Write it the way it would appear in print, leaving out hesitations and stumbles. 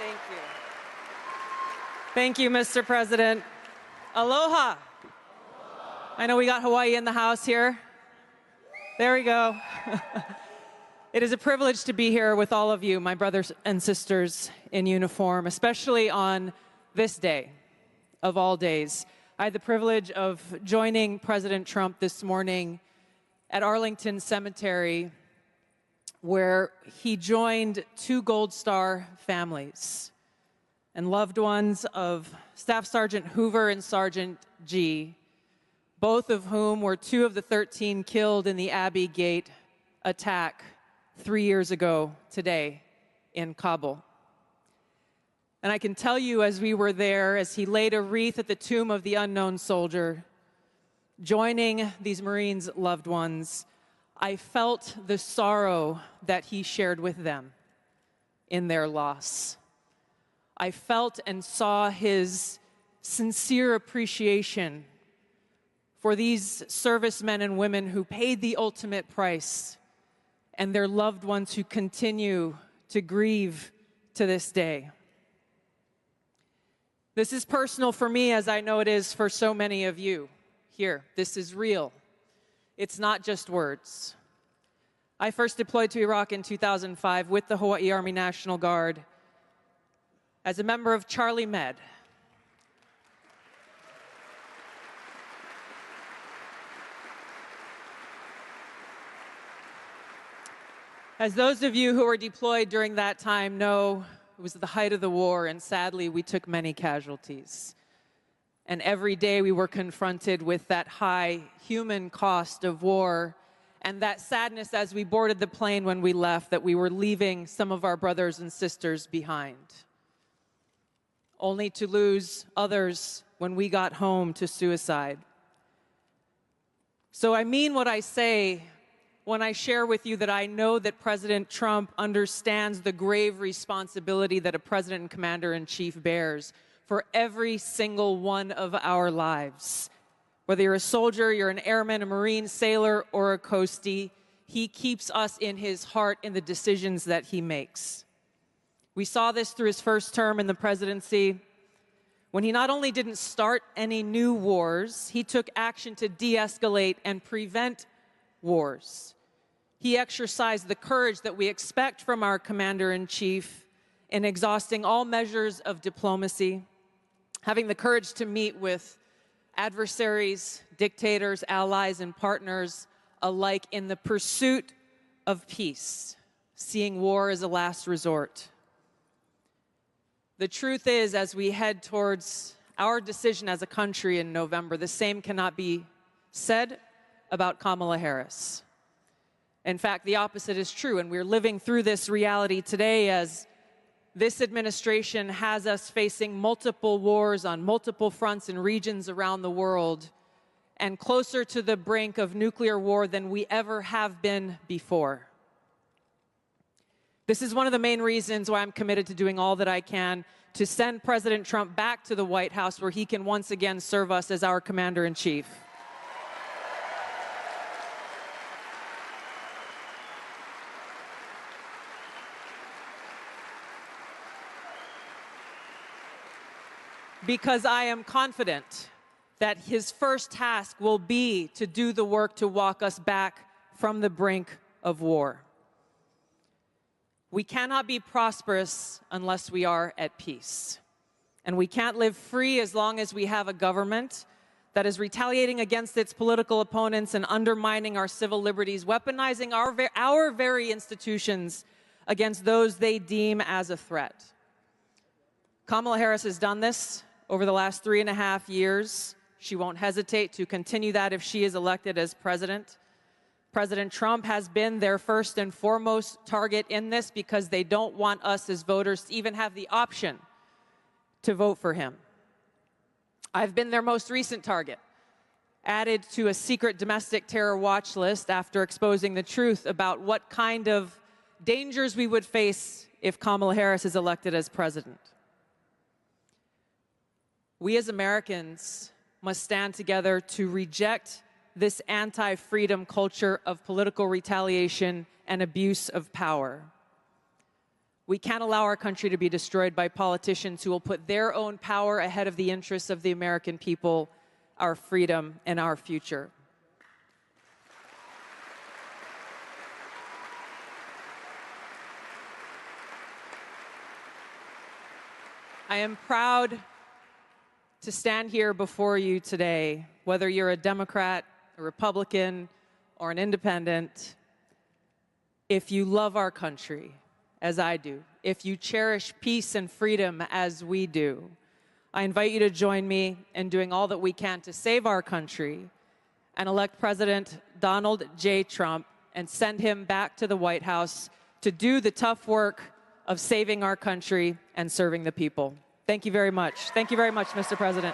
Thank you. Thank you, Mr. President. Aloha. I know we got Hawaii in the house here. There we go. It is a privilege to be here with all of you, my brothers and sisters in uniform, especially on this day of all days. I had the privilege of joining President Trump this morning at Arlington Cemetery, where he joined two Gold Star families and loved ones of Staff Sergeant Hoover and Sergeant G, both of whom were two of the 13 killed in the Abbey Gate attack 3 years ago today in Kabul. And I can tell you, as we were there, as he laid a wreath at the tomb of the unknown soldier, joining these Marines' loved ones, I felt the sorrow that he shared with them in their loss. I felt and saw his sincere appreciation for these servicemen and women who paid the ultimate price and their loved ones who continue to grieve to this day. This is personal for me, as I know it is for so many of you here. This is real. It's not just words. I first deployed to Iraq in 2005 with the Hawaii Army National Guard as a member of Charlie Med. As those of you who were deployed during that time know, it was the height of the war, and sadly, we took many casualties. And every day we were confronted with that high human cost of war and that sadness as we boarded the plane when we left, that we were leaving some of our brothers and sisters behind, only to lose others when we got home to suicide. So I mean what I say when I share with you that I know that President Trump understands the grave responsibility that a president and commander-in-chief bears for every single one of our lives. Whether you're a soldier, you're an airman, a Marine, sailor, or a coastie, he keeps us in his heart in the decisions that he makes. We saw this through his first term in the presidency, when he not only didn't start any new wars, he took action to de-escalate and prevent wars. He exercised the courage that we expect from our commander-in-chief in exhausting all measures of diplomacy, having the courage to meet with adversaries, dictators, allies, and partners alike in the pursuit of peace, seeing war as a last resort. The truth is, as we head towards our decision as a country in November, the same cannot be said about Kamala Harris. In fact, the opposite is true, and we're living through this reality today as this administration has us facing multiple wars on multiple fronts and regions around the world, and closer to the brink of nuclear war than we ever have been before. This is one of the main reasons why I'm committed to doing all that I can to send President Trump back to the White House, where he can once again serve us as our commander-in-chief. Because I am confident that his first task will be to do the work to walk us back from the brink of war. We cannot be prosperous unless we are at peace. And we can't live free as long as we have a government that is retaliating against its political opponents and undermining our civil liberties, weaponizing our very institutions against those they deem as a threat. Kamala Harris has done this over the last 3.5 years. She won't hesitate to continue that if she is elected as president. President Trump has been their first and foremost target in this because they don't want us as voters to even have the option to vote for him. I've been their most recent target, added to a secret domestic terror watch list after exposing the truth about what kind of dangers we would face if Kamala Harris is elected as president. We as Americans must stand together to reject this anti-freedom culture of political retaliation and abuse of power. We can't allow our country to be destroyed by politicians who will put their own power ahead of the interests of the American people, our freedom, and our future. I am proud to stand here before you today, whether you're a Democrat, a Republican, or an independent. If you love our country, as I do, if you cherish peace and freedom as we do, I invite you to join me in doing all that we can to save our country and elect President Donald J. Trump and send him back to the White House to do the tough work of saving our country and serving the people. Thank you very much. Thank you very much, Mr. President.